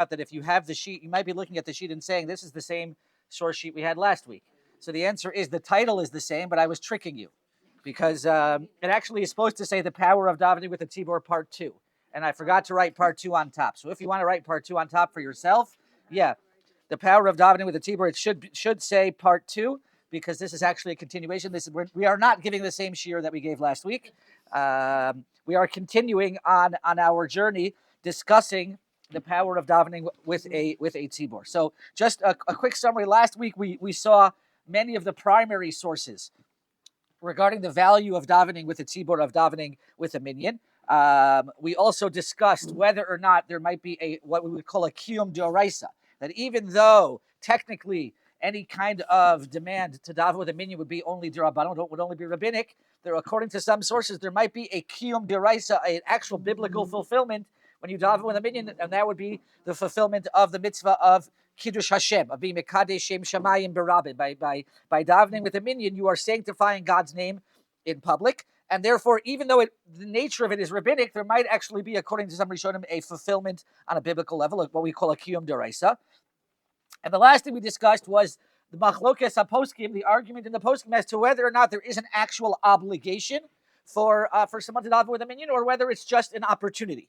out that if you have the sheet, you might be looking at the sheet and saying, this is the same source sheet we had last week. So the answer is the title is the same, but I was tricking you because it actually is supposed to say the power of davening with the Tzibbur part 2. And I forgot to write part 2 on top. So if you want to write part 2 on top for yourself, yeah, the power of davening with the Tzibbur, it should say part 2 because this is actually a continuation. We are not giving the same shiur that we gave last week. We are continuing on our journey discussing the power of davening with a Tzibbur. So just a quick summary. Last week we saw many of the primary sources regarding the value of davening with a Tzibbur, of davening with a minyan. We also discussed whether or not there might be what we would call a kiyum d'oraisa, that even though technically any kind of demand to daven with a minyan would be only d'rabbanan, would only be rabbinic, there, according to some sources, there might be a kiyum d'oraisa, an actual biblical fulfillment when you daven with a minyan, and that would be the fulfillment of the mitzvah of Kiddush Hashem, of being Mekadesh Shem Shamayim Berabin. By davening with a minyan, you are sanctifying God's name in public, and therefore, even though the nature of it is rabbinic, there might actually be, according to some Rishonim, a fulfillment on a biblical level, like what we call a kiyum d'oraisa. And the last thing we discussed was the machlokes haposkim, the argument in the poskim as to whether or not there is an actual obligation for someone to daven with a minyan, or whether it's just an opportunity.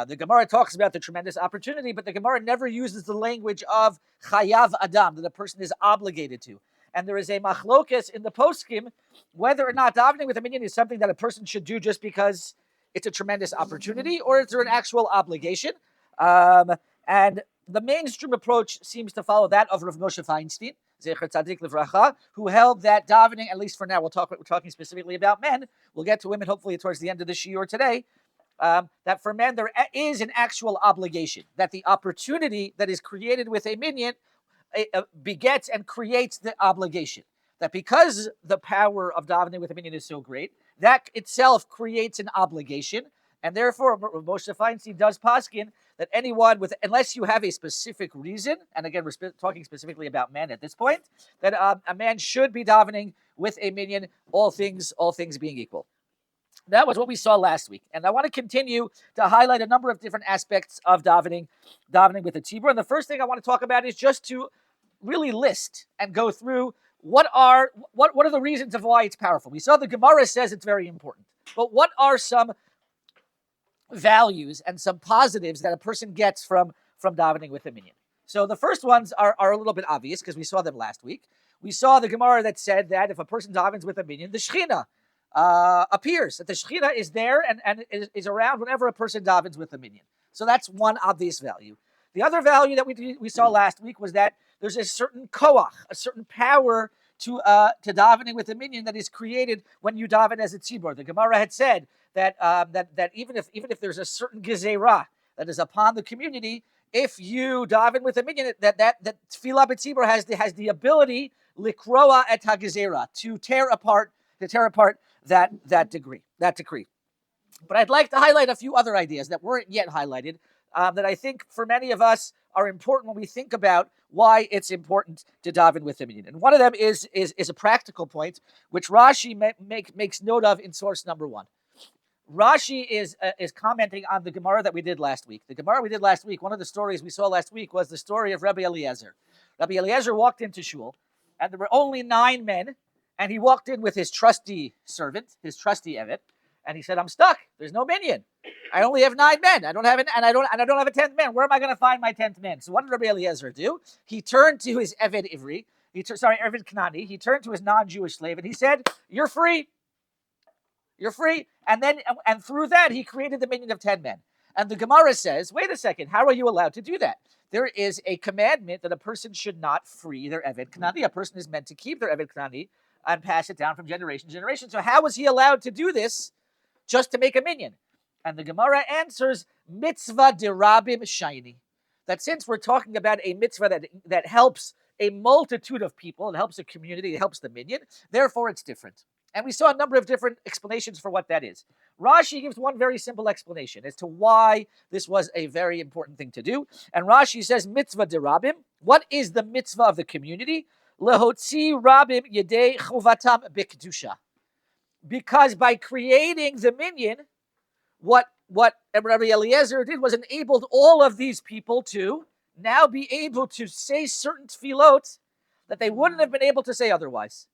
The Gemara talks about the tremendous opportunity, but the Gemara never uses the language of chayav adam, that a person is obligated to. And there is a machlokes in the poskim whether or not davening with a minyan is something that a person should do just because it's a tremendous opportunity, or is there an actual obligation? And the mainstream approach seems to follow that of Rav Moshe Feinstein, Zecher Tzadik Livracha, who held that davening, at least for now, we're talking specifically about men. We'll get to women hopefully towards the end of the shiur today. That for men there is an actual obligation, that the opportunity that is created with a minyan begets and creates the obligation. That because the power of davening with a minyan is so great, that itself creates an obligation, and therefore Moshe Feinstein does paskin that anyone unless you have a specific reason, and again we're talking specifically about men at this point, that a man should be davening with a minyan, all things being equal. That was what we saw last week. And I want to continue to highlight a number of different aspects of davening with the Tzibbur. And the first thing I want to talk about is just to really list and go through what are the reasons of why it's powerful. We saw the Gemara says it's very important. But what are some values and some positives that a person gets from davening with a minyan? So the first ones are a little bit obvious because we saw them last week. We saw the Gemara that said that if a person davens with a minyan, the Shechina appears, that the Shechina is there and is around whenever a person davens with a minyan. So that's one obvious value. The other value that we saw last week was that there's a certain koach, a certain power to davening with a minyan that is created when you daven as a Tzibbur. The Gemara had said that even if there's a certain gezerah that is upon the community, if you daven with a minyan, that tefillah b'Tzibbur has the ability likroa et hagezerah, to tear apart that decree. But I'd like to highlight a few other ideas that weren't yet highlighted, that I think for many of us are important when we think about why it's important to daven with a minyan. And one of them is a practical point, which Rashi makes note of in source number 1. Rashi is commenting on the Gemara that we did last week. The Gemara we did last week, one of the stories we saw last week was the story of Rabbi Eliezer. Rabbi Eliezer walked into shul, and there were only 9 men, and he walked in with his trusty servant, his trusty evet, and he said, "I'm stuck. There's no minyan. I only have 9 men. I don't have a 10th man. Where am I going to find my 10th man?" So what did Rabbi Eliezer do? He turned to his evet Ivri. Evet Kanani. He turned to his non-Jewish slave and he said, "You're free. You're free." And through that he created the minyan of 10 men. And the Gemara says, "Wait a second. How are you allowed to do that? There is a commandment that a person should not free their evet Kanani. A person is meant to keep their evet Kanani and pass it down from generation to generation. So how was he allowed to do this just to make a minyan?" And the Gemara answers, mitzvah derabim shayni. That since we're talking about a mitzvah that helps a multitude of people, it helps a community, it helps the minyan, therefore it's different. And we saw a number of different explanations for what that is. Rashi gives one very simple explanation as to why this was a very important thing to do. And Rashi says, mitzvah derabim. What is the mitzvah of the community? Lehotzi rabim yedei chovatam b'kedusha. Because by creating the minyan, what what Rabbi Eliezer did was enabled all of these people to now be able to say certain tefillot that they wouldn't have been able to say otherwise.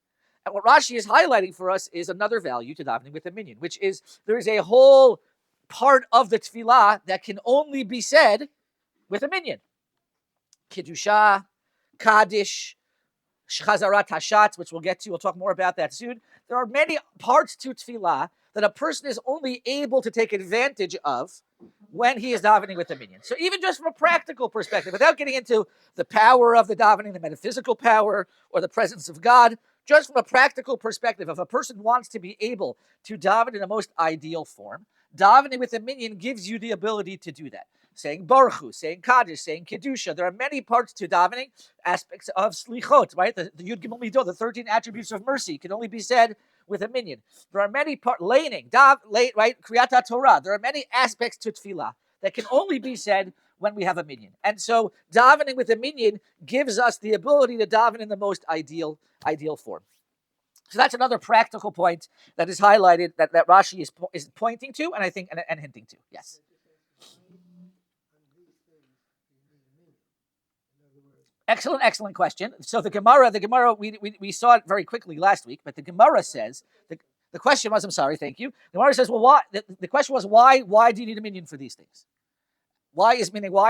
And what Rashi is highlighting for us is another value to davening with a minyan, which is there is a whole part of the tefillah that can only be said with a minyan. Kiddusha, Kaddish, Chazarat Hashatz, which we'll get to. We'll talk more about that soon. There are many parts to tefillah that a person is only able to take advantage of when he is davening with a minyan. So even just from a practical perspective, without getting into the power of the davening, the metaphysical power, or the presence of God, just from a practical perspective, if a person wants to be able to daven in the most ideal form, davening with a minyan gives you the ability to do that. Saying Baruch Hu, saying Kaddish, saying Kedusha. There are many parts to davening, aspects of Slichot, right? The Yud Gimel Midot, the 13 attributes of mercy, can only be said with a minyan. There are many parts, laning, right? Kriyat TORAH. There are many aspects to tefillah that can only be said when we have a minyan. And so davening with a minyan gives us the ability to daven in the most ideal form. So that's another practical point that is highlighted that Rashi is pointing to, and I think and hinting to. Yes. Excellent question. So the Gemara, we saw it very quickly last week, but the Gemara says the question was, I'm sorry, thank you. The Gemara says, well, why? The question was, why do you need a minyan for these things? Why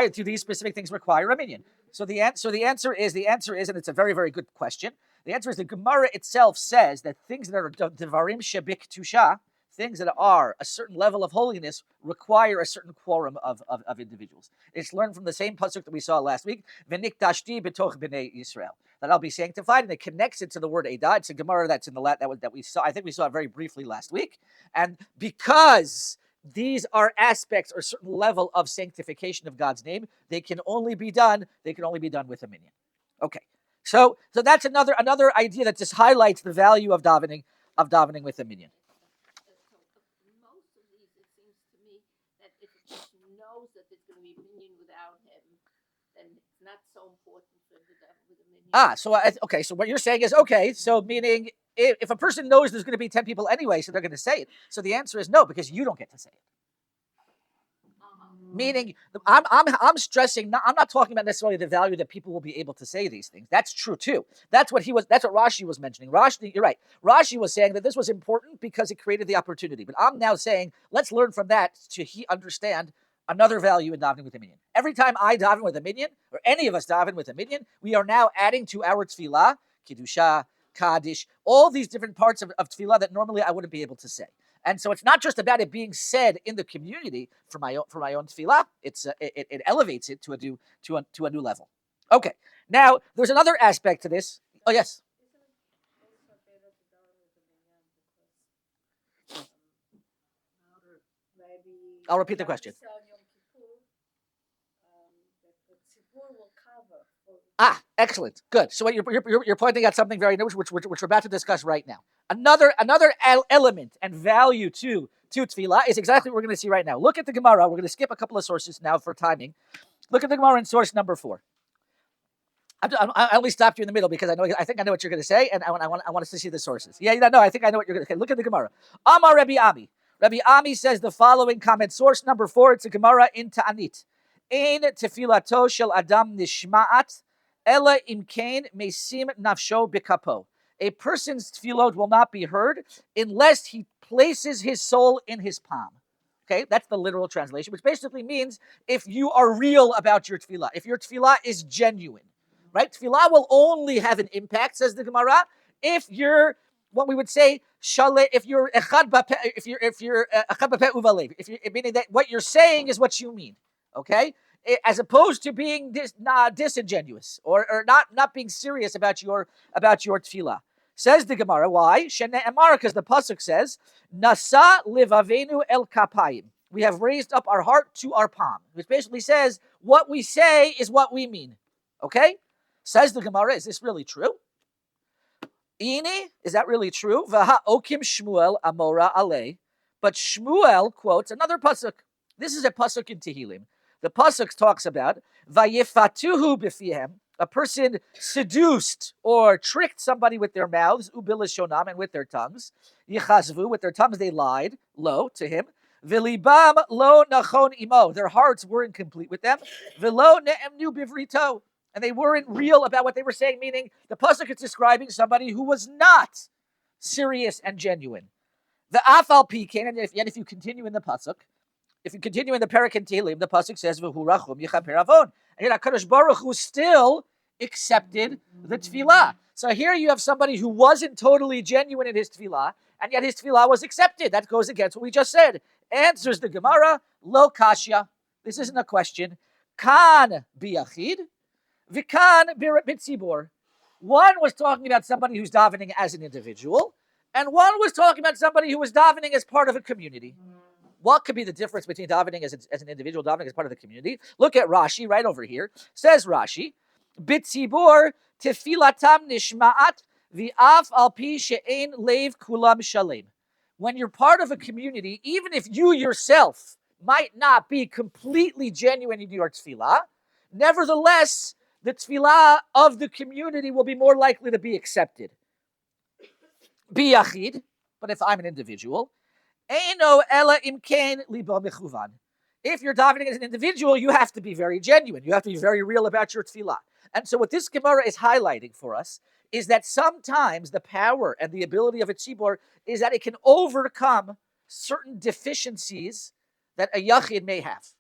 do these specific things require a minyan? So the answer is, and it's a very, very good question. The answer is the Gemara itself says that things that are devarim shebik tusha, things that are a certain level of holiness, require a certain quorum of individuals. It's learned from the same pasuk that we saw last week, v'niktashti b'toch b'nei Yisrael, that I'll be sanctified, and it connects it to the word Edah. It's a Gemara that's in the that we saw. I think we saw it very briefly last week, and because these are aspects or certain level of sanctification of God's name, they can only be done with a minyan. Okay, so that's another idea that just highlights the value of davening with a minyan. Most of these, it seems to me that if a person knows that there's going to be a minyan without him, then it's not so important for him to daven with a minyan. So what you're saying is so meaning if a person knows there's going to be 10 people anyway, so they're going to say it. So the answer is no, because you don't get to say it. Meaning, I'm stressing. I'm not talking about necessarily the value that people will be able to say these things. That's true too. That's what Rashi was mentioning. You're right. Rashi was saying that this was important because it created the opportunity. But I'm now saying let's learn from that to understand another value in davening with a minyan. Every time I daven with a minyan, or any of us daven with a minyan, we are now adding to our tefillah, Kiddusha, Kaddish, all these different parts of tefillah that normally I wouldn't be able to say. And so it's not just about it being said in the community for my own tefillah. It elevates it to a new level. Okay. Now there's another aspect to this. Oh yes. I'll repeat the question. Excellent, good. So what you're pointing out something very new, which we're about to discuss right now. Another element and value to tefillah is exactly what we're going to see right now. Look at the Gemara. We're going to skip a couple of sources now for timing. Look at the Gemara in source number 4. I only stopped you in the middle because I think I know what you're going to say, and I want us to see the sources. I think I know what you're going to say. Look at the Gemara. Amar Rabbi Ami. Rabbi Ami says the following comment. Source number 4. It's a Gemara in Ta'anit. Ein tefilato shel adam nishma'at ela imkain mesim nafsho bikapo. A person's tefillot will not be heard unless he places his soul in his palm. Okay, that's the literal translation, which basically means if you are real about your tefillah, if your tefillah is genuine, right? Tefillah will only have an impact, says the Gemara, if you're what we would say shale, if you're echad bapeh uvalev, meaning that what you're saying is what you mean. Okay, as opposed to being disingenuous or not being serious about your tefillah. Says the Gemara, why? Shene'emar, because the pasuk says, "Nasa livavenu el kapayim." We have raised up our heart to our palm, which basically says what we say is what we mean. Okay? Says the Gemara, is this really true? Ini, is that really true? Vaha okim Shmuel amora alei. But Shmuel quotes another pasuk. This is a pasuk in Tehillim. The pasuk talks about vayifatuhu b'fihem. A person seduced or tricked somebody with their mouths, ubilashonam, and with their tongues. Yichazvu, with their tongues they lied, lo, to him. V'libam lo nachon imo. Their hearts weren't complete with them. V'lo ne'emnu bivrito. And they weren't real about what they were saying, meaning the pasuk is describing somebody who was not serious and genuine. The afal pikin, and yet if you continue in the pasuk, if you continue in the Perek in Tehillim, the pasuk says v'hu rachum yichaper avon, and yet HaKadosh Baruch Hu still accepted the tefillah. So here you have somebody who wasn't totally genuine in his tefillah, and yet his tefillah was accepted. That goes against what we just said. Answers the Gemara, lo kashya. This isn't a question. Kan biyachid, v'kan b'Tzibbur. One was talking about somebody who's davening as an individual, and one was talking about somebody who was davening as part of a community. What could be the difference between davening as an individual, davening as part of the community? Look at Rashi right over here. Says Rashi, B'Tzibbur tefilatam nishma'at v'af al pi she'ein leiv kulam shalem. When you're part of a community, even if you yourself might not be completely genuine in your tefillah, nevertheless, the tefillah of the community will be more likely to be accepted. Biyachid, but if I'm an individual, Eino ela imkein libo mechuvan. If you're davening as an individual, you have to be very genuine. You have to be very real about your tefillah. And so what this Gemara is highlighting for us is that sometimes the power and the ability of a tzibbur is that it can overcome certain deficiencies that a yachid may have.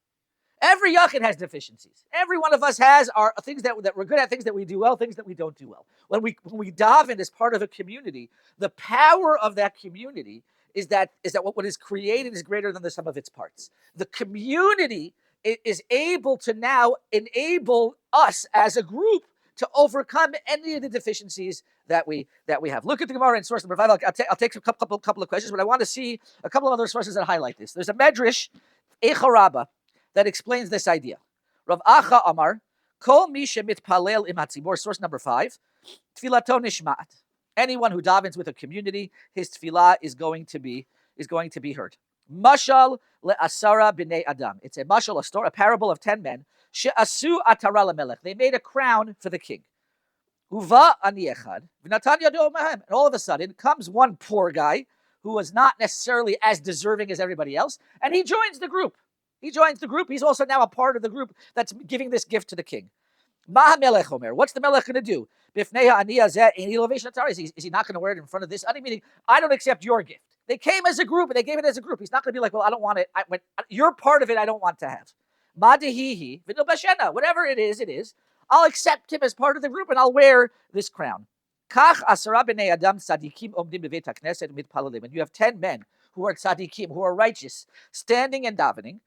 Every yachid has deficiencies. Every one of us has our things that we're good at, things that we do well, things that we don't do well. When we daven as part of a community, the power of that community is that what is created is greater than the sum of its parts. The community is able to now enable us as a group to overcome any of the deficiencies that we have. Look at the Gemara in source number 5. I'll take a couple of questions, but I want to see a couple of other sources that highlight this. There's a medrash, Eicha Rabbah, that explains this idea. Rav Acha Amar, Kol mi shemitpalel im hatzibur, source number 5, Tfilato nishma'at. Anyone who davens with a community, his tefillah is going to be heard. Mashal le'asara b'nei adam. It's a mashal, a story, a parable of 10 men. She'asu atara lemelech. They made a crown for the king. Huva ani echad v'natan yado mahem. And all of a sudden comes one poor guy who was not necessarily as deserving as everybody else, and he joins the group. He's also now a part of the group that's giving this gift to the king. Melech Omer. What's the Melech going to do? Is he not going to wear it in front of this? Meaning, I don't accept your gift. They came as a group and they gave it as a group. He's not going to be like, well, I don't want it. You're part of it. I don't want to have. Whatever it is. I'll accept him as part of the group and I'll wear this crown. And you have 10 men who are tzadikim, who are righteous, standing and davening.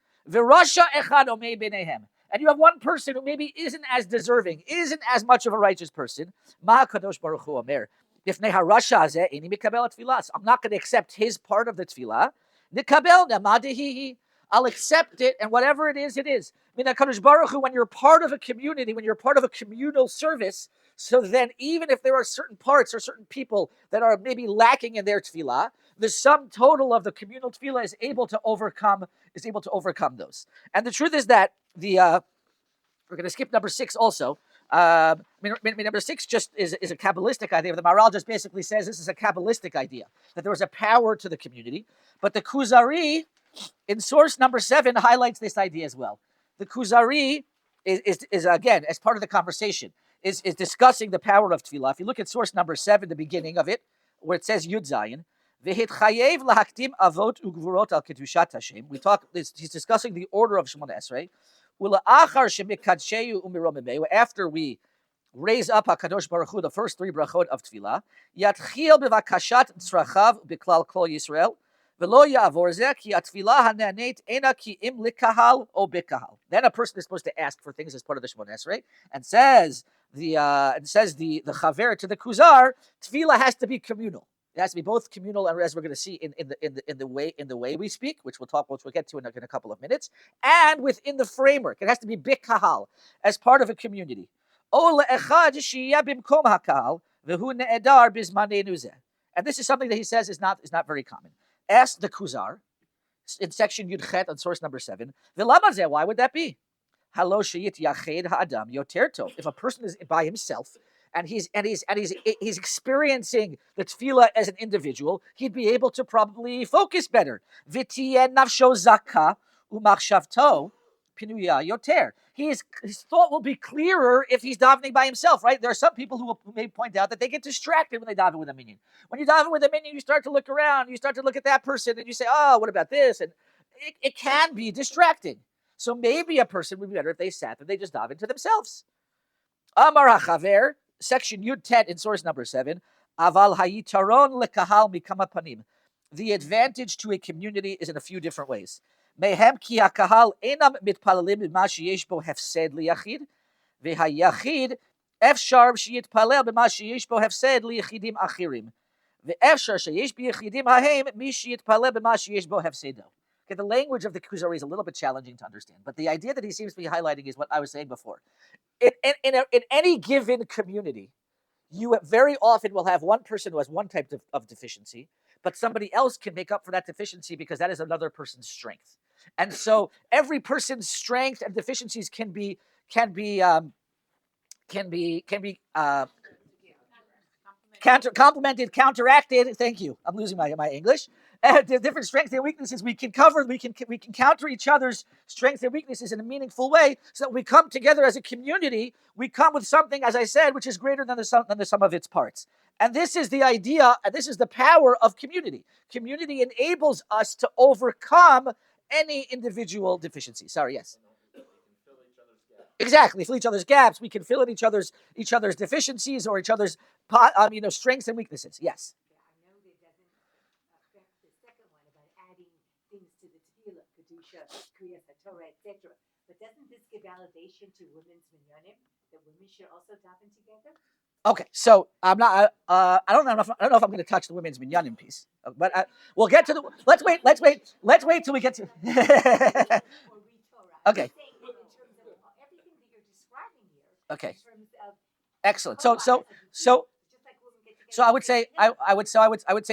And you have one person who maybe isn't as deserving, isn't as much of a righteous person. I'm not going to accept his part of the tefillah. I'll accept it, and whatever it is, it is. When you're part of a community, when you're part of a communal service, so then even if there are certain parts or certain people that are maybe lacking in their tefillah, the sum total of the communal tefillah is able to overcome those. And the truth is that we're going to skip number 6 also. Number 6 just is a Kabbalistic idea. The Maharal just basically says this is a Kabbalistic idea, that there was a power to the community. But the Kuzari, in source number 7, highlights this idea as well. The Kuzari is again, as part of the conversation, is discussing the power of tefillah. If you look at source number 7, the beginning of it, where it says Yud Zayin, V'hitchayev lahaktim avot ugvurot al kedushat Hashem. He's discussing the order of Shemona Esrei. After we raise up HaKadosh Baruch Hu, the first 3 brachot of tefillah, yatchil bevakashat tzrachav b'klal kol Yisrael, v'lo ya'avor zeh ki atfilah hananeit ena ki im likahal o bekahal. Then a person is supposed to ask for things as part of the Shemona Esrei, and says the chaver to the kuzar, tefillah has to be communal. It has to be both communal and, as we're going to see, in the way we speak, which we'll get to in a couple of minutes, and within the framework. It has to be bikahal, as part of a community. And this is something that he says is not very common. Ask the Kuzar in section Yudchet on source number 7. Why would that be? If a person is by himself and he's experiencing the tefillah as an individual, he'd be able to probably focus better. V'tiyeh nafsho zakah u'machshavto pinuya yoter. His thought will be clearer if he's davening by himself, right? There are some people who may point out that they get distracted when they daven with a minion. When you daven with a minion, you start to look around, you start to look at that person, and you say, oh, what about this? And it can be distracting. So maybe a person would be better if they sat and they just daven to themselves. Amar HaChaver, section Yud Tet in source number 7, Aval Hayitaron lekahal mikama panim. The advantage to a community is in a few different ways. Mehem ki hakahal enam mitpalalim b'ma sheyesh bo hefsed liyachid, v'hayachid efshar sheyitpalel b'ma sheyesh bo hefsed liyachidim achirim, ve'efshar sheyesh biyachidim hahem mi sheyitpalel b'ma sheyesh bo hefsedo. Okay, the language of the Kuzari is a little bit challenging to understand, but the idea that he seems to be highlighting is what I was saying before. In any given community, you very often will have one person who has one type of deficiency, but somebody else can make up for that deficiency because that is another person's strength. And so every person's strength and deficiencies can be complemented, counteracted. Thank you. I'm losing my English. The different strengths and weaknesses we can cover. We can counter each other's strengths and weaknesses in a meaningful way, so that we come together as a community. We come with something, as I said, which is greater than the sum of its parts. And this is the idea, and this is the power of community. Community enables us to overcome any individual deficiency. Sorry, yes. Exactly, fill each other's gaps. We can fill in each other's deficiencies or each other's strengths and weaknesses. Yes. I know that doesn't affect the second one about adding things to the tefillah, kedusha, kriyas, Torah, etc. But doesn't this give validation to women's minyanim that women should also daven together? Okay, so I'm not. I don't know if I'm going to touch the women's minyanim piece, but we'll get to the. Let's wait till we get to. Okay. Okay. Excellent. So I would say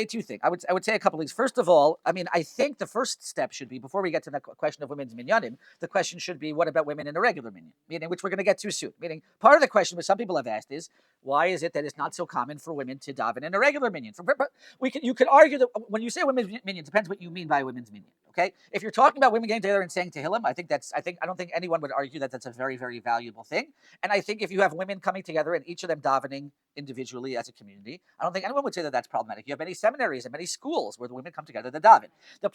two things. I would say a couple of things. First of all, I think the first step should be, before we get to the question of women's minyanim, the question should be, what about women in a regular minyan? Meaning, which we're going to get to soon. Meaning, part of the question which some people have asked is, why is it that it's not so common for women to daven in a regular minyan? You could argue that when you say women's minyan, it depends what you mean by women's minyan. Okay, if you're talking about women getting together and saying Tehillim, I don't think anyone would argue that that's a very, very valuable thing. And I think if you have women coming together and each of them davening individually as a community, I don't think anyone would say that that's problematic. You have many seminaries and many schools where the women come together to daven. The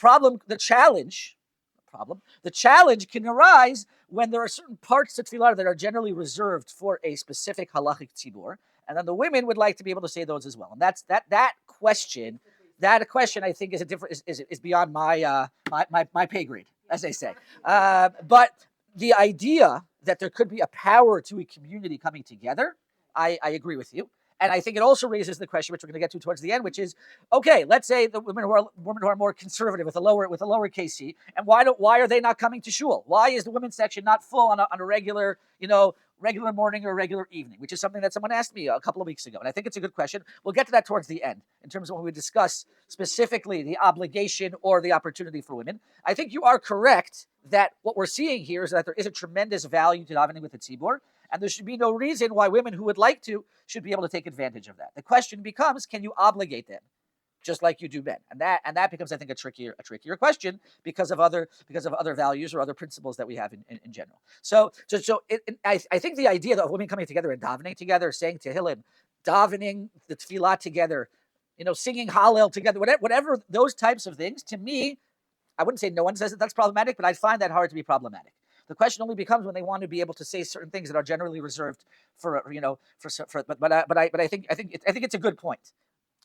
challenge can arise when there are certain parts of tefillah that are generally reserved for a specific halachic tzibbur, and then the women would like to be able to say those as well. And that's that question. That question, I think, is beyond my pay grade, as they say. But the idea that there could be a power to a community coming together, I agree with you. And I think it also raises the question, which we're going to get to towards the end, which is, okay, let's say the women who are more conservative with a lower c, and why are they not coming to shul? Why is the women's section not full on a regular morning or a regular evening? Which is something that someone asked me a couple of weeks ago, and I think it's a good question. We'll get to that towards the end in terms of when we discuss specifically the obligation or the opportunity for women. I think you are correct that what we're seeing here is that there is a tremendous value to davening with the Tzibbur, and there should be no reason why women who would like to should be able to take advantage of that. The question becomes, can you obligate them, just like you do men? And that becomes, I think, a trickier question because of other values or other principles that we have in general. I think the idea of women coming together and davening together, saying Tehillim, davening the tefillah together, singing Hallel together, whatever those types of things, to me, I wouldn't say no one says that that's problematic, but I find that hard to be problematic. The question only becomes when they want to be able to say certain things that are generally reserved for. But I think it's a good point.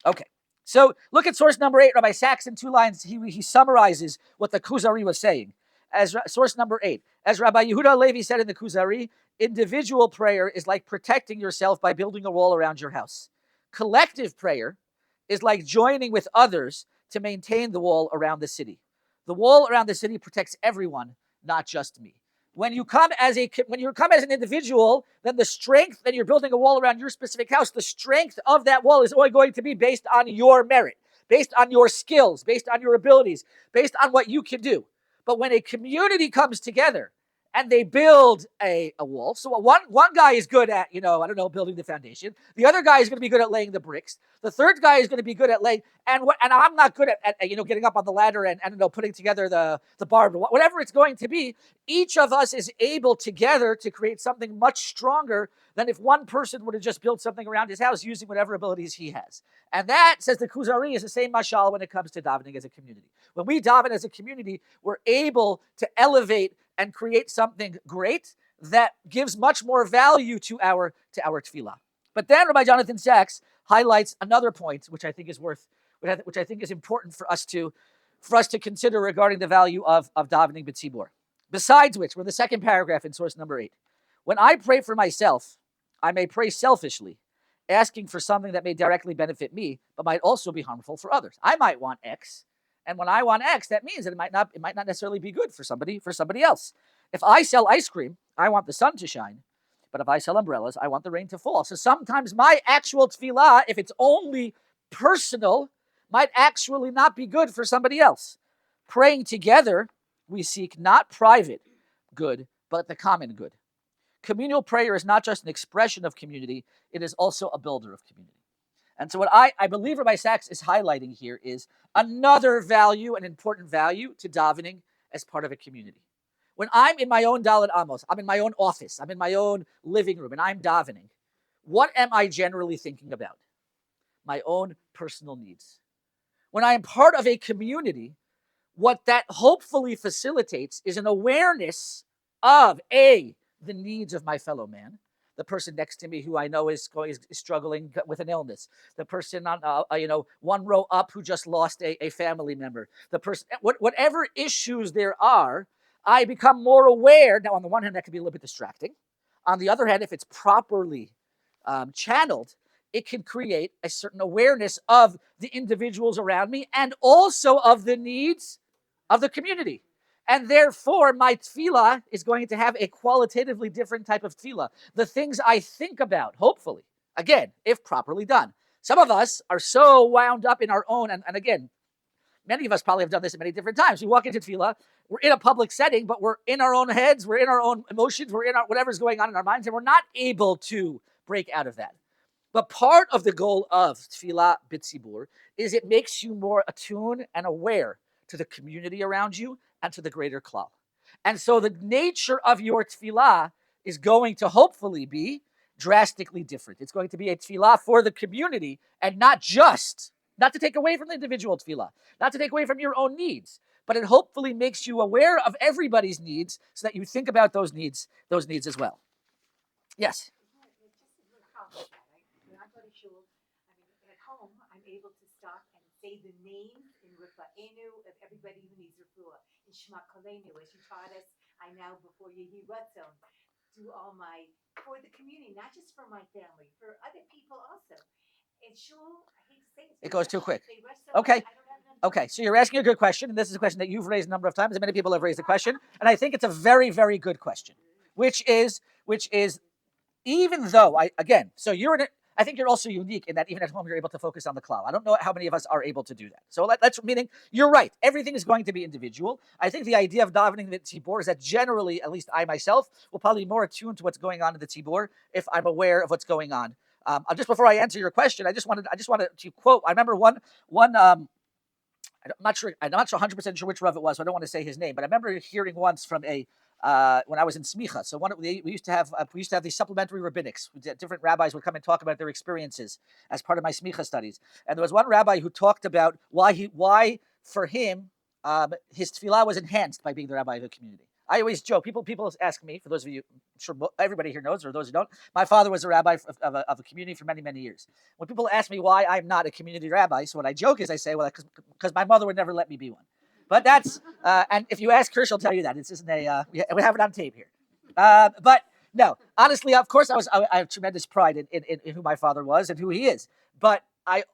Okay, so look at source number 8. Rabbi Sachs in 2 lines he summarizes what the Kuzari was saying as source number 8. As Rabbi Yehuda Levi said in the Kuzari, individual prayer is like protecting yourself by building a wall around your house. Collective prayer is like joining with others to maintain the wall around the city. The wall around the city protects everyone, not just me. When you come as an individual, then the strength that you're building a wall around your specific house, the strength of that wall is only going to be based on your merit, based on your skills, based on your abilities, based on what you can do. But when a community comes together and they build a wall. So one guy is good at, building the foundation. The other guy is going to be good at laying the bricks. The third guy is going to be good at laying, and I'm not good at getting up on the ladder and putting together the bar, whatever it's going to be. Each of us is able together to create something much stronger than if one person would have just built something around his house using whatever abilities he has. And that, says the Kuzari, is the same mashal when it comes to davening as a community. When we daven as a community, we're able to elevate and create something great that gives much more value to our tefillah. But then Rabbi Jonathan Sachs highlights another point, which I think is important for us to consider regarding the value of davening b'tzibur. Besides which, we're in the second paragraph in source number 8. When I pray for myself, I may pray selfishly, asking for something that may directly benefit me, but might also be harmful for others. I might want X, and when I want X, that means that it might not necessarily be good for somebody else. If I sell ice cream, I want the sun to shine, but if I sell umbrellas, I want the rain to fall. So sometimes my actual tefillah, if it's only personal, might actually not be good for somebody else. Praying together, we seek not private good, but the common good. Communal prayer is not just an expression of community, it is also a builder of community. And so what I believe Rabbi Sachs is highlighting here is another value, an important value to davening as part of a community. When I'm in my own Dalet Amos, I'm in my own office, I'm in my own living room, and I'm davening, what am I generally thinking about? My own personal needs. When I am part of a community, what that hopefully facilitates is an awareness of, A, the needs of my fellow man, the person next to me who I know is struggling with an illness, the person on one row up who just lost a family member, the person, whatever issues there are, I become more aware. Now, on the one hand, that can be a little bit distracting. On the other hand, if it's properly channeled, it can create a certain awareness of the individuals around me and also of the needs of the community. And therefore, my tefillah is going to have a qualitatively different type of tefillah. The things I think about, hopefully, again, if properly done. Some of us are so wound up in our own, and again, many of us probably have done this at many different times. We walk into tefillah, we're in a public setting, but we're in our own heads, we're in our own emotions, we're in whatever's going on in our minds, and we're not able to break out of that. But part of the goal of tefillah b'tzibur is it makes you more attuned and aware to the community around you and to the greater klal. And so the nature of your tefillah is going to hopefully be drastically different. It's going to be a tefillah for the community and not to take away from the individual tefillah, not to take away from your own needs, but it hopefully makes you aware of everybody's needs so that you think about those needs as well. Yes? When I go to shul, at home, I'm able to stop and say the names in Rifa'enu of everybody who needs refuah. In Shema Kolenu, as you taught us, I now, before Yehi Ratzon, do all for the community, not just for my family, for other people also. In shul, I hate to say it goes too quick. They rush so Okay. much, I don't have enough time. Okay, so you're asking a good question, and this is a question that you've raised a number of times, and many people have raised the question, and I think it's a very, very good question, which is even though I think you're also unique in that even at home you're able to focus on the klal. I don't know how many of us are able to do that. So that's meaning you're right. Everything is going to be individual. I think the idea of davening the Tzibbur is that generally, at least I myself, will probably be more attuned to what's going on in the Tzibbur if I'm aware of what's going on. Just before I answer your question, I just wanted to quote. I remember one. I'm not sure 100% sure which Rav it was, so I don't want to say his name. But I remember hearing once from when I was in Smicha. So we used to have these supplementary rabbinics. Different rabbis would come and talk about their experiences as part of my Smicha studies. And there was one rabbi who talked about why for him his tefillah was enhanced by being the rabbi of the community. I always joke. People ask me. For those of you, I'm sure everybody here knows, or those who don't, my father was a rabbi of a community for many, many years. When people ask me why I'm not a community rabbi, so what I joke is I say, well, because my mother would never let me be one. But that's and if you ask her, she'll tell you that this isn't we have it on tape here. But no, honestly, of course, I have tremendous pride in who my father was and who he is. But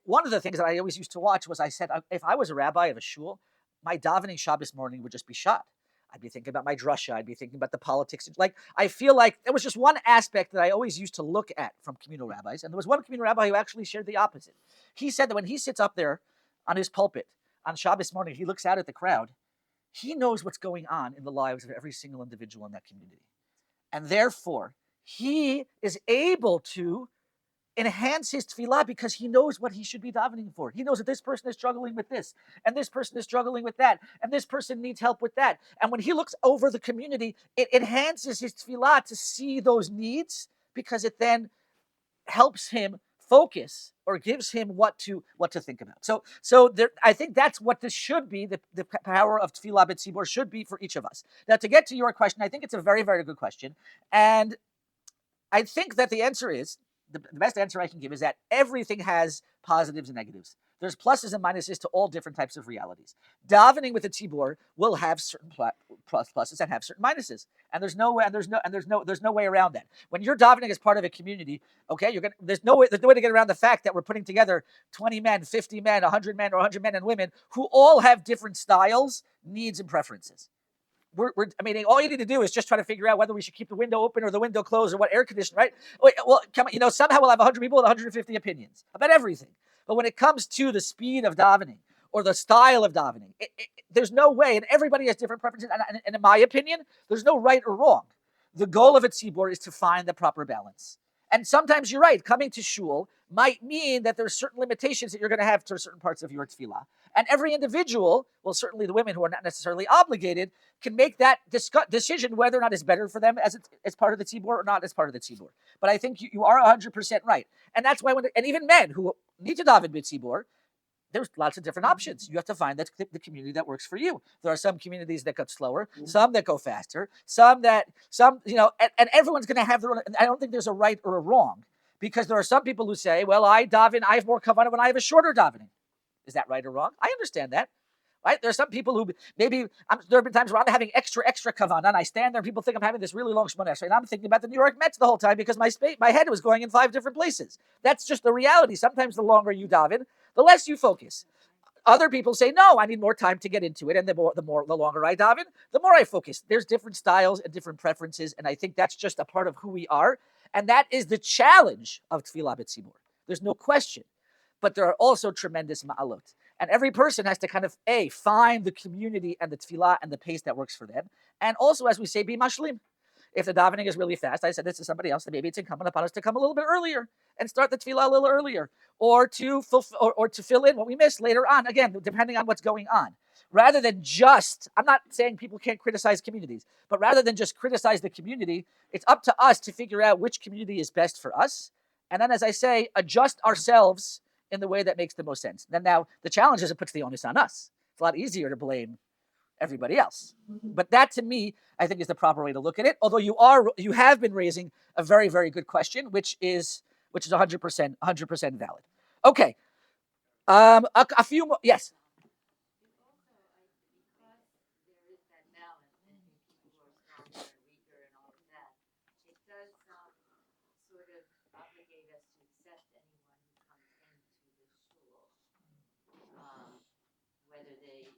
one of the things that I always used to watch was I said, if I was a rabbi of a shul, my davening Shabbos morning would just be shot. I'd be thinking about my drasha. I'd be thinking about the politics. I feel like there was just one aspect that I always used to look at from communal rabbis. And there was one communal rabbi who actually shared the opposite. He said that when he sits up there on his pulpit on Shabbos morning, he looks out at the crowd. he knows what's going on in the lives of every single individual in that community. And therefore, he is able to enhance his tefillah because he knows what he should be davening for. He knows that this person is struggling with this, and this person is struggling with that, and this person needs help with that. And when he looks over the community, it enhances his tefillah to see those needs because it then helps him focus or gives him what to think about. So there, I think that's what this should be. The power of tefillah b'tzibur should be for each of us. Now, to get to your question, I think it's a very, very good question, and I think that the answer is the best answer I can give is that everything has positives and negatives. There's pluses and minuses to all different types of realities. Davening with the Tzibbur will have certain pluses and have certain minuses, and there's no way around that. When you're davening as part of a community, okay, there's no way to get around the fact that we're putting together 20 men, 50 men, 100 men, or 100 men and women who all have different styles, needs, and preferences. All you need to do is just try to figure out whether we should keep the window open or the window closed or what air conditioner, right? Well, somehow we'll have 100 people with 150 opinions about everything. But when it comes to the speed of davening or the style of davening, there's no way, and everybody has different preferences. And in my opinion, there's no right or wrong. The goal of a tzibbur is to find the proper balance. And sometimes you're right, coming to shul might mean that there's certain limitations that you're going to have to certain parts of your tefillah. And every individual, well, certainly the women who are not necessarily obligated, can make that decision whether or not it's better for them as part of the tzibbur or not as part of the tzibbur. But I think you are 100% right. And that's why and even men who need to daven b'tzibbur, there's lots of different options. You have to find the community that works for you. There are some communities that go slower, some that go faster, and everyone's going to have their own. I don't think there's a right or a wrong, because there are some people who say, well, I have more kavanah when I have a shorter davening. Is that right or wrong? I understand that. Right? There are some people who maybe, there have been times where I'm having extra kavanah, and I stand there and people think I'm having this really long Shemona Esrei, and I'm thinking about the New York Mets the whole time because my head was going in 5 different places. That's just the reality. Sometimes the longer you daven, the less you focus. Other people say, no, I need more time to get into it, and the longer I daven, the more I focus. There's different styles and different preferences, and I think that's just a part of who we are, and that is the challenge of tefillah b'tzibur. There's no question. But there are also tremendous ma'alot. And every person has to kind of, find the community and the tefillah and the pace that works for them. And also, as we say, be mashlim. If the davening is really fast, I said this to somebody else, that maybe it's incumbent upon us to come a little bit earlier and start the tefillah a little earlier, or to fill in what we missed later on, again, depending on what's going on. Rather than just, I'm not saying people can't criticize communities, but rather than just criticize the community, it's up to us to figure out which community is best for us. And then, as I say, adjust ourselves in the way that makes the most sense. Then now, the challenge is it puts the onus on us. It's a lot easier to blame everybody else. But that, to me, I think is the proper way to look at it. Although you have been raising a very, very good question, which is 100% valid. Okay. A few more. Yes. Whether they,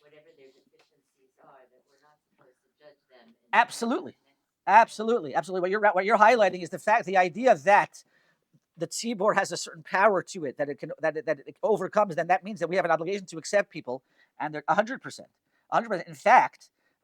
whatever their deficiencies are, that we're not supposed to judge them. Absolutely. What you're highlighting is the idea that the tzibur has a certain power to it, that it overcomes. Then that means that we have an obligation to accept people, and they're 100%.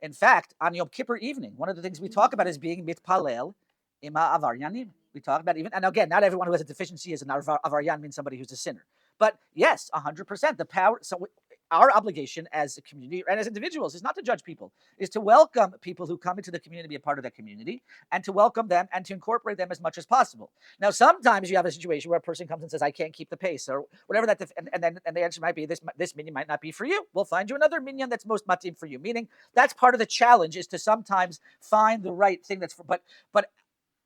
In fact, on Yom Kippur evening, one of the things we talk about is being mitpalel ima avaryanim. We talk about even, and again, not everyone who has a deficiency is an avaryan, means somebody who's a sinner. But yes, 100%. The power. So our obligation as a community and as individuals is not to judge people, is to welcome people who come into the community, be a part of that community, and to welcome them and to incorporate them as much as possible. Now, sometimes you have a situation where a person comes and says, I can't keep the pace, or whatever that, and the answer might be, this minyan might not be for you. We'll find you another minyan that's most matim for you. Meaning, that's part of the challenge, is to sometimes find the right thing that's for, but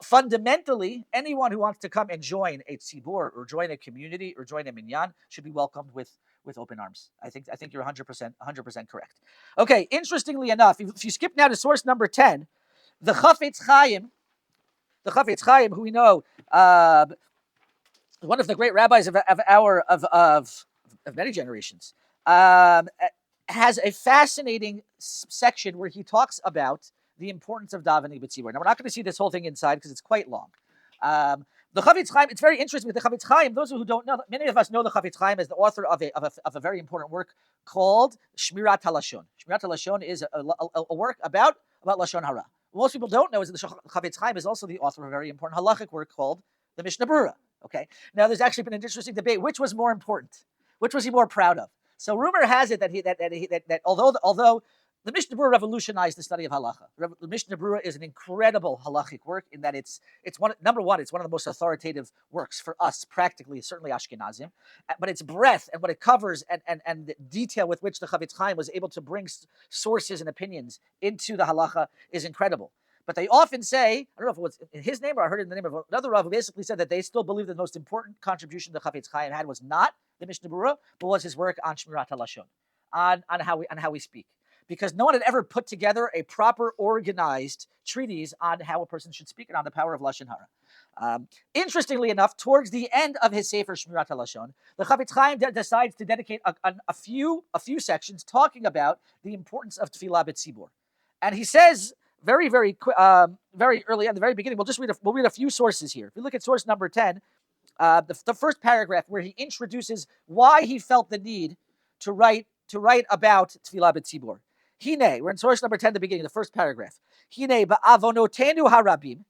fundamentally, anyone who wants to come and join a tzibur or join a community or join a minyan should be welcomed with open arms. I think you're 100% correct. Okay, interestingly enough, if you skip now to source number 10, the Chafetz Chaim, who we know, one of the great rabbis of many generations, has a fascinating section where he talks about the importance of davening b'tzibur. Now, we're not going to see this whole thing inside because it's quite long. The Chavetz Chaim, it's very interesting with the Chavetz Chaim. Those who don't know, many of us know the Chavetz Chaim as the author of a very important work called Shmirat HaLashon. Shmirat HaLashon is a work about Lashon Hara. What most people don't know is that the Chavetz Chaim is also the author of a very important halachic work called the Mishnah Berurah. Okay, now there's actually been an interesting debate: which was more important, which was he more proud of? So rumor has it that although the Mishnah Berurah revolutionized the study of halacha. The Mishnah Berurah is an incredible halachic work in that it's one of the most authoritative works for us, practically, certainly Ashkenazim. But its breadth and what it covers and the detail with which the Chavetz Chaim was able to bring sources and opinions into the halacha is incredible. But they often say, I don't know if it was in his name or I heard it in the name of another Rav, who basically said that they still believe that the most important contribution the Chavetz Chaim had was not the Mishnah Berurah, but was his work on Shmirat HaLashon, on how we speak. Because no one had ever put together a proper, organized treatise on how a person should speak and on the power of Lashon Hara. Interestingly enough, towards the end of his Sefer Shmirat HaLashon, the Chavetz Chaim decides to dedicate a few sections talking about the importance of Tefillah B'Tzibbur. And he says very early at the very beginning, we'll read a few sources here. If we look at source number 10, the first paragraph where he introduces why he felt the need to write about Tefillah B'Tzibbur. Hine, we're in source number 10, the beginning, the first paragraph. Hine ba'avonotenu harabim,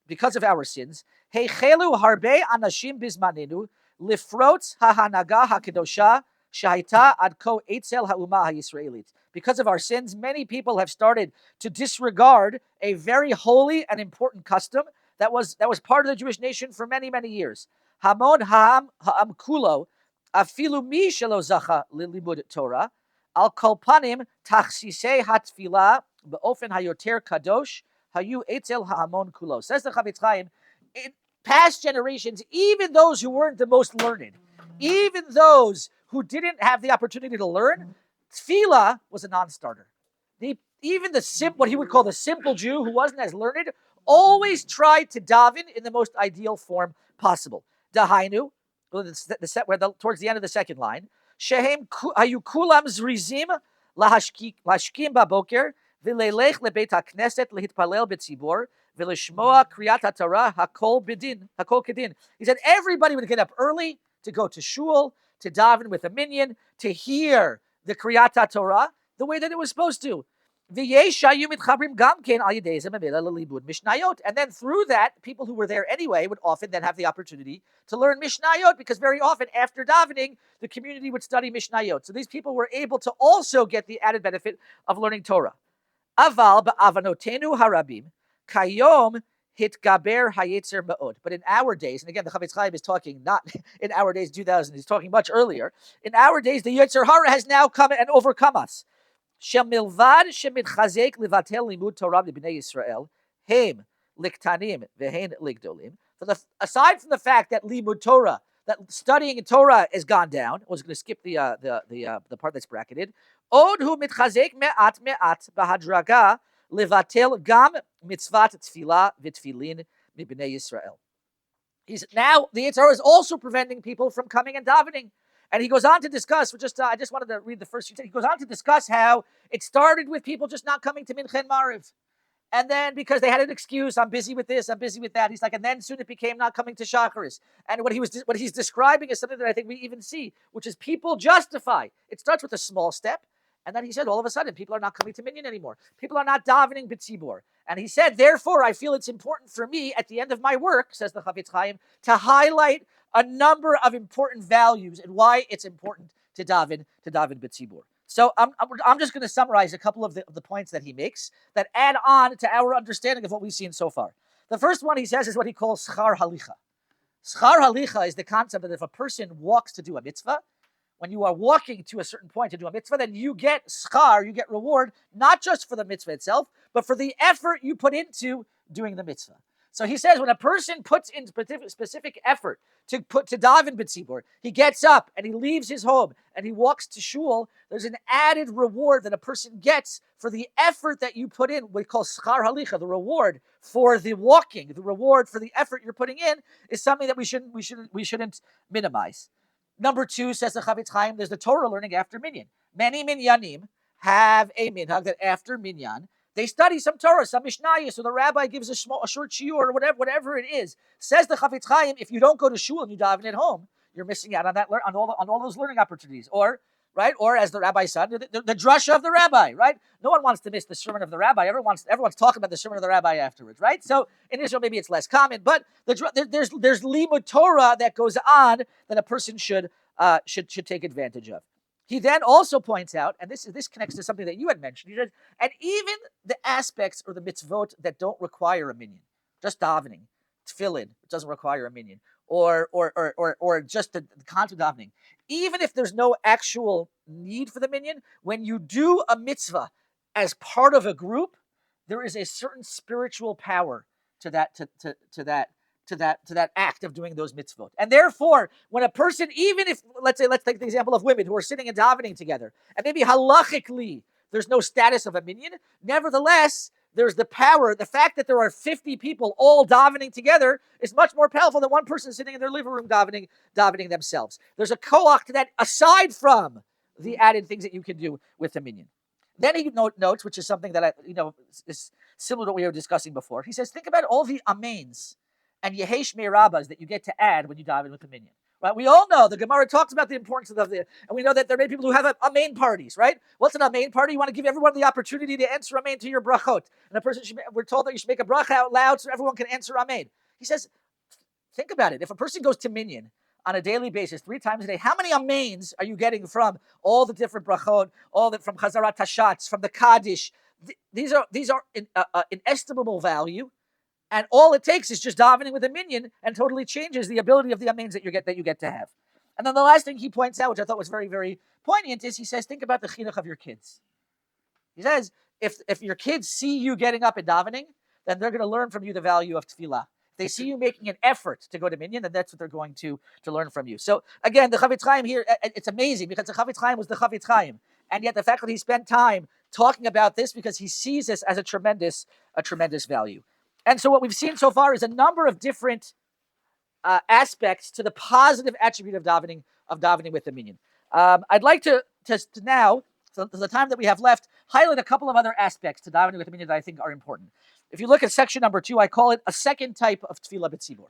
because of our sins, heichelu harbe anashim bizmanenu, lifrotz hahanaga hakedosha shaita ad ko etzel ha'umah ha'yisraelit. Because of our sins, many people have started to disregard a very holy and important custom that was part of the Jewish nation for many, many years. Hamon ha'am kulo, afilu mi shelo zacha lilimud Torah, al kol panim tachsisei hatfilah beofen hayoter kadosh hayu etzel ha'amon kulo. Says the Chavetz Chaim, in past generations, even those who weren't the most learned, even those who didn't have the opportunity to learn, tefillah was a non-starter. Even what he would call the simple Jew who wasn't as learned always tried to daven in the most ideal form possible. Dahainu, towards the end of the second line, Shehem hayu kulam zrizim lahashkim baboker v'leilech lebeit hakneset lehitpalel b'tzibur v'lishmoa kriyat haTorah hakol kedin. He said everybody would get up early to go to shul, to daven with a minyan, to hear the kriyat haTorah the way that it was supposed to. And then through that, people who were there anyway would often then have the opportunity to learn Mishnayot, because very often after davening, the community would study Mishnayot. So these people were able to also get the added benefit of learning Torah. Aval ba'avanotenu harabim kayom hitgaber hayetzer ma'od. But in our days, and again, the Chavetz Chaim is talking not in our days 2000, he's talking much earlier. In our days, the Yetzer Hara has now come and overcome us. Shemilvad shemitchazek levatel limud Torah b'nei Yisrael hem liktanim vehen ligdolim. Aside from the fact that limud Torah, that studying Torah has gone down, I was going to skip the part that's bracketed. Od hu mitchazek me'at bahadraga levatel gam mitzvat tefillah v'tefillin mibnei Yisrael. Now the Yetzer Hara is also preventing people from coming and davening. And he goes on to discuss, I just wanted to read the first few things. He goes on to discuss how it started with people just not coming to Mincha and Mariv. And then because they had an excuse, I'm busy with this, I'm busy with that. He's like, and then soon it became not coming to Shacharis. And what he's describing is something that I think we even see, which is people justify. It starts with a small step. And then he said, all of a sudden, people are not coming to Minyan anymore. People are not davening b'tzibur. And he said, therefore, I feel it's important for me at the end of my work, says the Chavetz Chaim, to highlight a number of important values and why it's important to daven b'tzibur. So I'm just going to summarize a couple of the points that he makes that add on to our understanding of what we've seen so far. The first one he says is what he calls schar halicha. Schar halicha is the concept that if a person walks to do a mitzvah, when you are walking to a certain point to do a mitzvah, then you get schar, you get reward, not just for the mitzvah itself, but for the effort you put into doing the mitzvah. So he says when a person puts in specific effort to daven b'tzibur, he gets up and he leaves his home and he walks to shul, there's an added reward that a person gets for the effort that you put in, we call schar halicha, the reward for the walking, the reward for the effort you're putting in is something that we shouldn't minimize. Number two, says the Chavetz Chaim, there's the Torah learning after minyan. Many minyanim have a minhag that after minyan, They study some Torah, some Mishnayos, so the rabbi gives a short shiur or whatever it is. Says the Chafetz Chaim, if you don't go to shul and you daven at home, you're missing out on that on all those learning opportunities. Or as the rabbi said, the drasha of the rabbi, right? No one wants to miss the sermon of the rabbi. Everyone's talking about the sermon of the rabbi afterwards, right? So in Israel, maybe it's less common, but there's limud Torah that goes on that a person should take advantage of. He then also points out, and this connects to something that you had mentioned. He said, and even the aspects or the mitzvot that don't require a minyan, just davening, tefillin, it doesn't require a minyan, or just the concept of davening. Even if there's no actual need for the minyan, when you do a mitzvah as part of a group, there is a certain spiritual power to that act of doing those mitzvot. And therefore, when a person, even if, let's take the example of women who are sitting and davening together, and maybe halachically there's no status of a minyan, nevertheless, there's the power, the fact that there are 50 people all davening together is much more powerful than one person sitting in their living room davening themselves. There's a koach to that aside from the added things that you can do with the minyan. Then he notes, which is something that is similar to what we were discussing before. He says, think about all the amens and yehesh me'rabas that you get to add when you daven with the minyan. Right? We all know the Gemara talks about the importance of and we know that there are many people who have amen parties, right? What's an amen party? You want to give everyone the opportunity to answer amen to your brachot. And we're told that you should make a bracha out loud so everyone can answer amen. He says, think about it. If a person goes to minyan on a daily basis, 3 times a day, how many amens are you getting from all the different brachot, from chazarat hashatz, from the kaddish? These are inestimable value. And all it takes is just davening with a minyan and totally changes the ability of the amens that you get to have. And then the last thing he points out, which I thought was very, very poignant, is he says, think about the chinuch of your kids. He says, if your kids see you getting up and davening, then they're going to learn from you the value of tefillah. If they see you making an effort to go to minyan, then that's what they're going to learn from you. So again, the Chafetz Chaim here, it's amazing because the Chafetz Chaim was the Chafetz Chaim. And yet the fact that he spent time talking about this because he sees this as a tremendous value. And so what we've seen so far is a number of different aspects to the positive attribute of davening with the minyan. I'd like to now, so the time that we have left, highlight a couple of other aspects to davening with the minyan that I think are important. If you look at section number 2, I call it a second type of tefillah b'tzibur.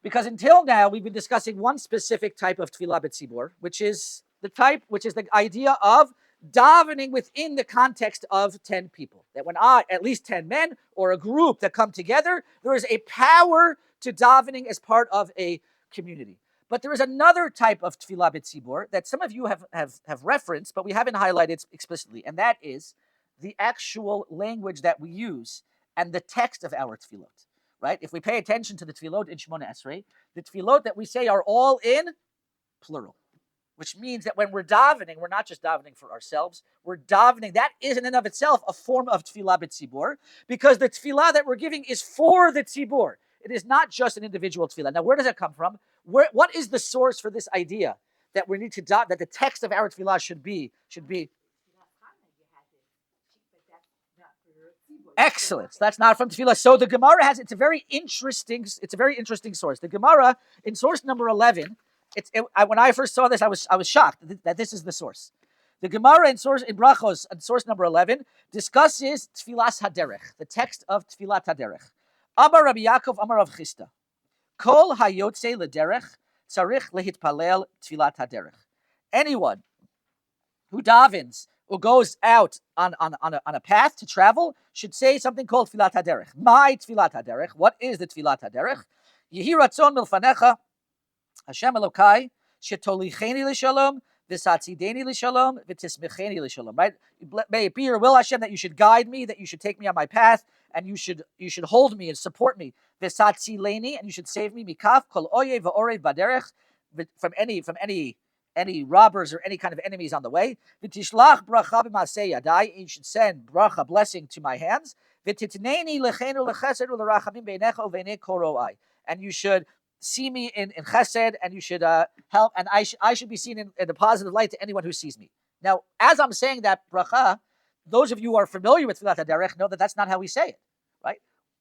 Because until now, we've been discussing one specific type of tefillah b'tzibur, which is the idea of davening within the context of 10 people. That when at least 10 men or a group that come together, there is a power to davening as part of a community. But there is another type of tefillah b'tzibur that some of you have referenced, but we haven't highlighted explicitly, and that is the actual language that we use and the text of our tefillot. Right? If we pay attention to the tefillot in Shemona Esrei, the tefillot that we say are all in plural. Which means that when we're davening, we're not just davening for ourselves. We're davening. That is in and of itself a form of tefillah b'tzibur, because the tefillah that we're giving is for the tzibur. It is not just an individual tefillah. Now, where does that come from? What is the source for this idea that we need to that the text of our tefillah should be? Excellent. That's not from tefillah. So the Gemara has it's a very interesting source. The Gemara in source number 11. When I first saw this, I was shocked that this is the source. The Gemara in Brachos, in source number 11, discusses Tfilas Haderech, the text of Tfilat Haderech. Amar Rabbi Yaakov, Amar Rav Chisda. Kol hayotze lederech tzarich lehitpalel Tfilat Haderech. Anyone who davens, who goes out on a path to travel, should say something called Tfilat Haderech. My Tfilat Haderech. What is the Tfilat Haderech? Yehi ratzon milfanecha Hashem Elokai, shetolicheni l'shalom, v'satzideni l'shalom, v'tismecheni l'shalom. Right? May it be your will, Hashem, that you should guide me, that you should take me on my path, and you should hold me and support me. V'satzileni, and you should save me. Mikaf kol oyev v'orev baderech, from any robbers or any kind of enemies on the way. V'tishlach bracha b'masei yadai, you should send bracha, blessing, to my hands. V'titneni l'chenu l'chesed u'l'rachamim beinecha u'veinei kol ro'ai, and you should see me in chesed, and you should help, and I should be seen in a positive light to anyone who sees me. Now, as I'm saying that bracha, those of you who are familiar with Tfilat HaDerech know that that's not how we say it, right?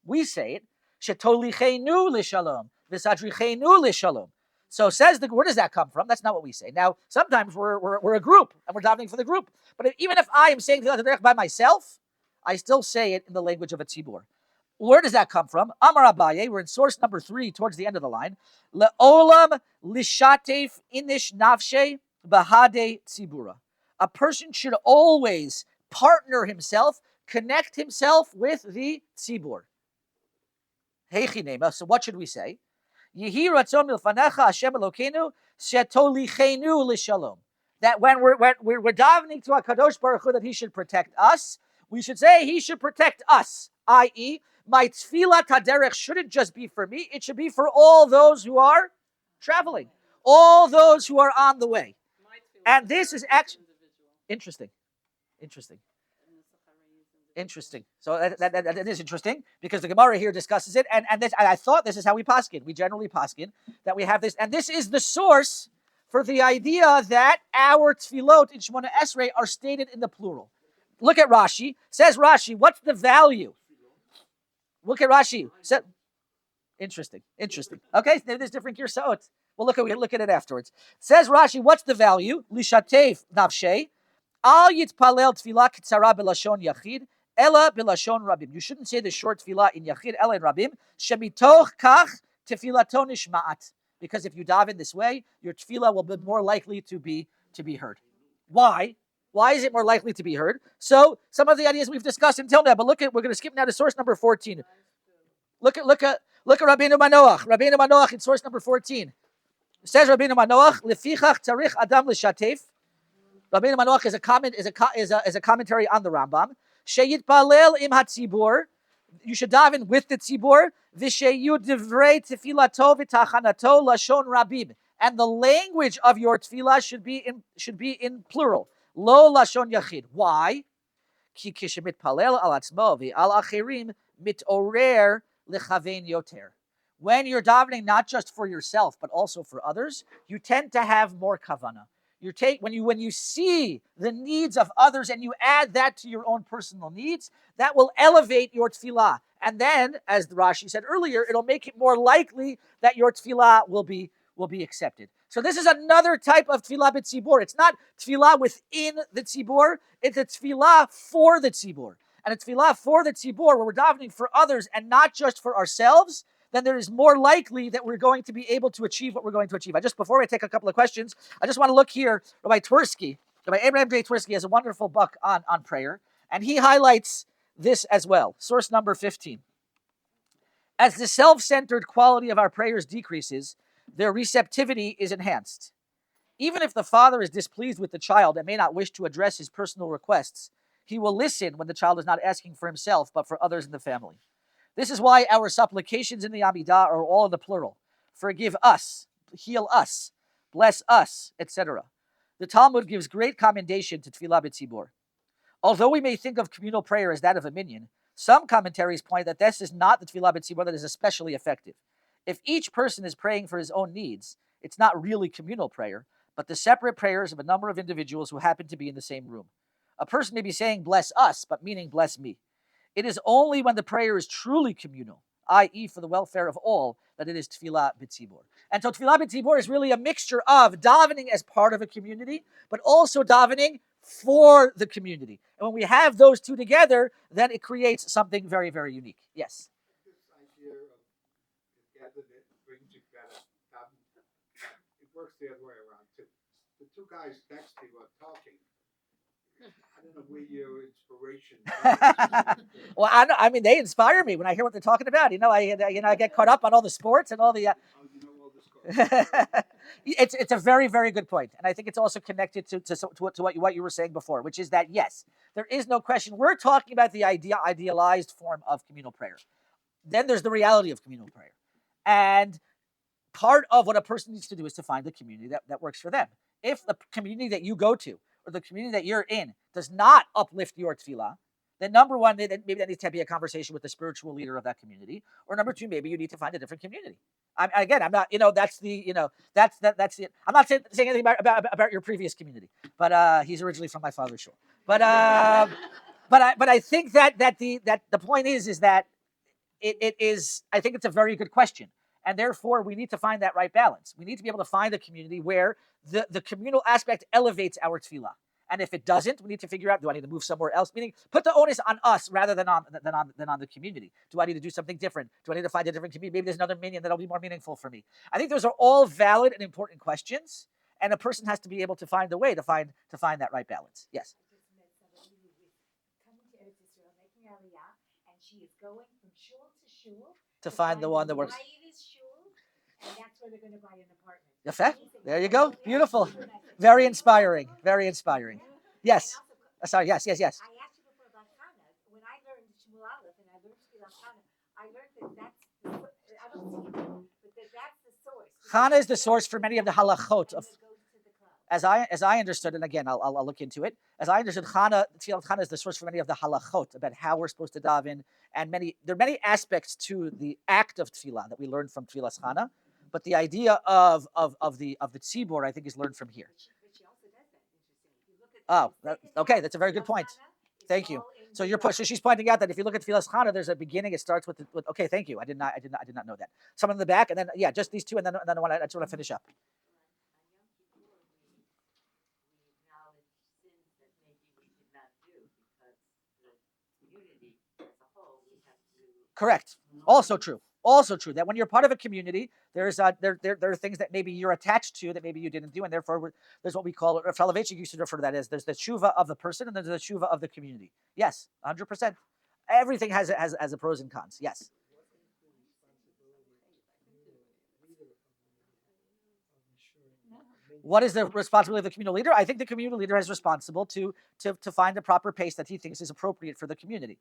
We say it, shetolichenu l'shalom, v'sadrichenu l'shalom. So where does that come from? That's not what we say. Now, sometimes we're a group, and we're davening for the group. But even if I am saying Tfilat HaDerech by myself, I still say it in the language of a tzibur. Where does that come from? Amar Abaye, we're in source number 3 towards the end of the line. Le'olam lishatef inish nafshe bahade tzibura. A person should always partner himself, connect himself with the tzibur. Heichinema. So what should we say? Yehi ratzon milfanecha Hashem Elokeinu shetolichenu lishalom. That when we're davening to HaKadosh Baruch Hu that He should protect us, we should say He should protect us. I.e., my tefillah taderech shouldn't just be for me; it should be for all those who are traveling, all those who are on the way. And this is actually interesting. So that is interesting because the Gemara here discusses it, and I thought this is how we paskin. We generally paskin that we have this, and this is the source for the idea that our tefillot in Shemona Esrei are stated in the plural. Look at Rashi. Says Rashi, what's the value? Look at Rashi. Interesting. Okay, there's different girsot. We'll look at it afterwards. Says Rashi, what's the value? Lishatef nafshei al yitpalel tefillah k'tzara b'lashon yachid ela b'lashon rabim. You shouldn't say the short tefillah in yachid ela in rabim. Shemitoch kach tefilato nishma'at. Because if you daven this way, your tefillah will be more likely to be heard. Why? Why is it more likely to be heard? So some of the ideas we've discussed until now, but we're going to skip now to source number 14. Look at Rabbeinu Manoach. Rabbeinu Manoach in source number 14. It says Rabbeinu Manoach, lefichach tarich adam l'shatef. Rabbeinu Manoach is a commentary on the Rambam. Sheyitpalel im hatzibur. You should daven with the tzibur. V'sheyu divrei tefilato v'tachanato lashon rabim. And the language of your tefillah should be in plural. Lo lashon yachid. Why? Ki kishemitpalel al atzmo v'al acherim mitorer lechavein yoter. When you're davening not just for yourself but also for others, you tend to have more kavanah. When you see the needs of others and you add that to your own personal needs, that will elevate your tefillah. And then, as Rashi said earlier, it'll make it more likely that your tefillah will be accepted. So this is another type of tefillah b'tzibur. It's not tefillah within the tzibur, it's a tefillah for the tzibur. And a tefillah for the tzibur, where we're davening for others and not just for ourselves, then there is more likely that we're going to be able to achieve what we're going to achieve. Before I take a couple of questions, I just want to look here. Rabbi Abraham J. Twersky has a wonderful book on prayer, and he highlights this as well. Source number 15. As the self-centered quality of our prayers decreases, their receptivity is enhanced. Even if the father is displeased with the child and may not wish to address his personal requests, he will listen when the child is not asking for himself, but for others in the family. This is why our supplications in the Amidah are all in the plural. Forgive us, heal us, bless us, etc. The Talmud gives great commendation to Tefillah B'tzibur. Although we may think of communal prayer as that of a minyan, some commentaries point that this is not the Tefillah B'tzibur that is especially effective. If each person is praying for his own needs, it's not really communal prayer, but the separate prayers of a number of individuals who happen to be in the same room. A person may be saying bless us, but meaning bless me. It is only when the prayer is truly communal, i.e. for the welfare of all, that it is tefillah b'tzibur. And so tefillah b'tzibur is really a mixture of davening as part of a community, but also davening for the community. And when we have those two together, then it creates something very, very unique. Yes? This idea of together, bring together, it works the other way around too. The two guys next to you are talking. I don't know where your inspiration Well, I mean, they inspire me when I hear what they're talking about. I get caught up on all the sports and all the. you know all this It's a very, very good point, and I think it's also connected to what you were saying before, which is that yes, there is no question. We're talking about the idealized form of communal prayer. Then there's the reality of communal prayer, and part of what a person needs to do is to find the community that works for them. If the community that you go to or the community that you're in does not uplift your tefillah, then number one, maybe that needs to be a conversation with the spiritual leader of that community. Or number two, maybe you need to find a different community. I'm not, that's it. I'm not saying anything about your previous community, but he's originally from my father's shul. But I think that the point is that it is. I think it's a very good question. And therefore, we need to find that right balance. We need to be able to find a community where the communal aspect elevates our tefillah. And if it doesn't, we need to figure out, do I need to move somewhere else? Meaning, put the onus on us rather than on the community. Do I need to do something different? Do I need to find a different community? Maybe there's another minyan that'll be more meaningful for me. I think those are all valid and important questions, and a person has to be able to find a way to find that right balance. Yes. I just met somebody who was coming to Eretz Israel, making Aliyah, and she is going from shul to shul To find the one that works. quietest shul, and that's where they're going to buy an apartment. Yafeh. Amazing. There you go. Beautiful. And I said, Very inspiring. Very inspiring. Yes. And also, Sorry. Yes. I asked you before about Chana. When I learned Shmuel Aleph and I learned Tfilat Chana, I learned that I don't see it, but that's the source. Chana is the source for many of the halachot of. And it goes to the club. As I understood, and again, I'll look into it. As I understood, Tfilat Chana is the source for many of the halachot about how we're supposed to daven, and there are many aspects to the act of tefillah that we learn from Tfilas Chana, but the idea of the Tzibbur, I think, is learned from here. But she also does that. Interesting. If you look at the second Okay, half that's a very good of point. Chana, it's Thank you. all in So July. she's pointing out that if you look at Tfilas Chana, there's a beginning. It starts with okay. Thank you. I did not know that. Someone in the back, and then just these two, and then the one. I just want to finish up. On Yom Kippur, we acknowledge sins that maybe we did not do because the community as a whole, we have to. Correct. Also true. That when you're part of a community, there are things that maybe you're attached to that maybe you didn't do, and therefore there's what we call it. Soloveitchik used to refer to that as there's the tshuva of the person and there's the tshuva of the community. Yes, 100%. Everything has a pros and cons. Yes. What is the responsibility of the communal leader? I think the communal leader is responsible to find the proper pace that he thinks is appropriate for the community.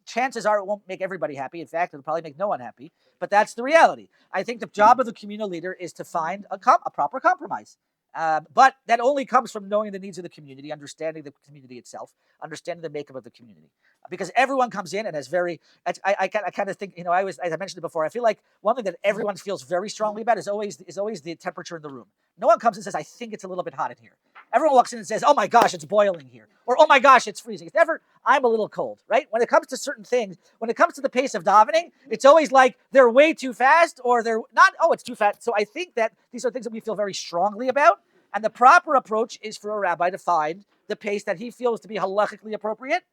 Chances are it won't make everybody happy. In fact, it'll probably make no one happy. But that's the reality. I think the job of the communal leader is to find a proper compromise. But that only comes from knowing the needs of the community, understanding the community itself, understanding the makeup of the community. Because everyone comes in and has I kind of think, as I mentioned it before, I feel like one thing that everyone feels very strongly about is always the temperature in the room. No one comes and says, I think it's a little bit hot in here. Everyone walks in and says, oh my gosh, it's boiling here. Or, oh my gosh, it's freezing. It's never, I'm a little cold, right? When it comes to certain things, when it comes to the pace of davening, it's always like they're way too fast or they're not, it's too fast. So I think that these are things that we feel very strongly about. And the proper approach is for a rabbi to find the pace that he feels to be halachically appropriate.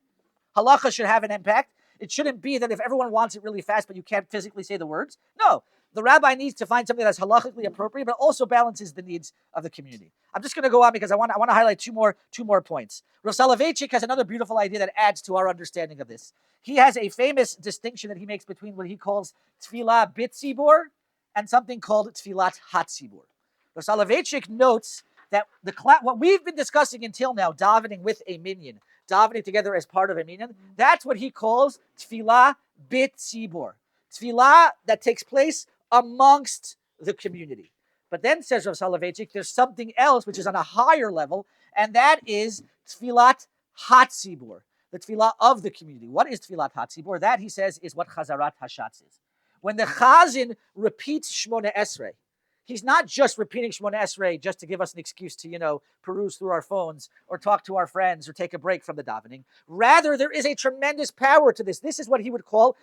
Halacha should have an impact. It shouldn't be that if everyone wants it really fast, but you can't physically say the words. No, the rabbi needs to find something that's halachically appropriate, but also balances the needs of the community. I'm just going to go on because I want to highlight two more points. Rav Soloveitchik has another beautiful idea that adds to our understanding of this. He has a famous distinction that he makes between what he calls tefillah bit tzibur and something called tefillat hat tzibur. Rav Soloveitchik notes that what we've been discussing until now, davening with a minyan, davening together as part of a minyan, that's what he calls tefillah bit tzibur. Tefillah that takes place amongst the community. But then, says Rav Soloveitchik, there's something else which is on a higher level, and that is tefillat hat tzibur, the tefillah of the community. What is tefillat hat tzibur? That, he says, is what chazarat hashatz is. When the chazan repeats Shmona Esrei, he's not just repeating Shmona Esrei just to give us an excuse to, peruse through our phones or talk to our friends or take a break from the davening. Rather, there is a tremendous power to this. This is what we would call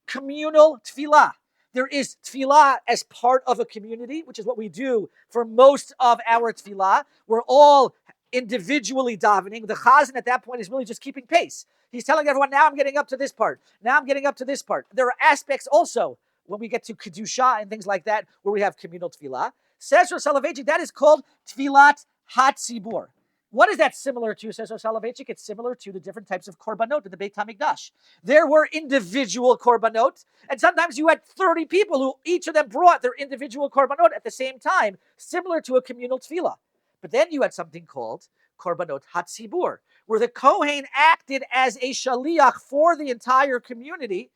communal tefillah. There is tefillah as part of a community, which is what we do for most of our tefillah. We're all individually davening. The chazan at that point is really just keeping pace. He's telling everyone, now I'm getting up to this part. Now I'm getting up to this part. There are aspects also when we get to Kedusha and things like that, where we have communal tefillah. Says Rav Soloveitchik, that is called tefillat hat tzibur. What is that similar to, says Rav Soloveitchik? It's similar to the different types of korbanot in the Beit HaMikdash. There were individual korbanot, and sometimes you had 30 people who each of them brought their individual korbanot at the same time, similar to a communal tefillah. But then you had something called korbanot hat tzibur, where the Kohen acted as a shaliach for the entire community,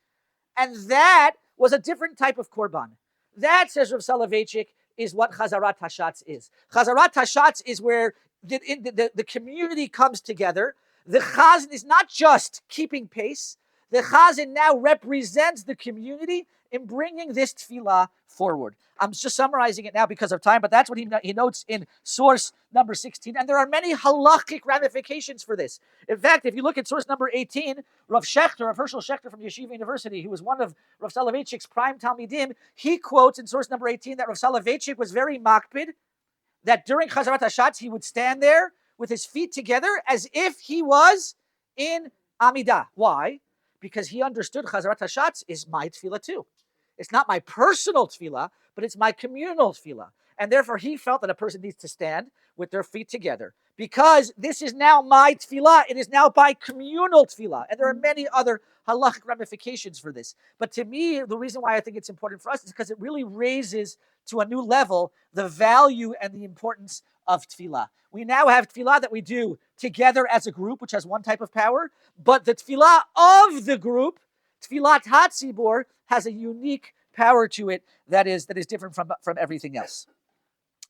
and that was a different type of korban. That, says Rav Soloveitchik, is what chazarat hashatz is. Chazarat hashatz is where the community comes together. The chazan is not just keeping pace. The chazan now represents the community in bringing this tefillah forward. I'm just summarizing it now because of time, but that's what he notes in source number 16. And there are many halachic ramifications for this. In fact, if you look at source number 18, Rav Hershel Schechter from Yeshiva University, who was one of Rav Soloveitchik's prime Talmidim, he quotes in source number 18 that Rav Soloveitchik was very makpid, that during Chazarat Hashatz, he would stand there with his feet together as if he was in Amidah. Why? Because he understood Chazarat Hashatz is my tefillah too. It's not my personal tefillah, but it's my communal tefillah. And therefore, he felt that a person needs to stand with their feet together because this is now my tefillah. It is now by communal tefillah. And there are many other halachic ramifications for this. But to me, the reason why I think it's important for us is because it really raises to a new level the value and the importance of tefillah. We now have tefillah that we do together as a group, which has one type of power, but the tefillah of the group, tefillat Tzibbur, has a unique power to it that is different from everything else.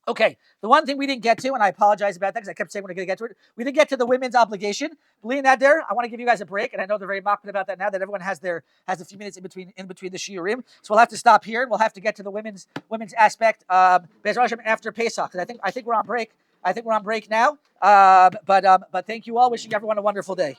Okay, the one thing we didn't get to, and I apologize about that because I kept saying we're going to get to it, we didn't get to the women's obligation. B'li neder, I want to give you guys a break, and I know they're very mocked about that now that everyone has a few minutes in between the shiurim. So we'll have to stop here, and we'll have to get to the women's aspect Be'ez Hashem after Pesach, because I think we're on break. I think we're on break now. But thank you all. Wishing everyone a wonderful day.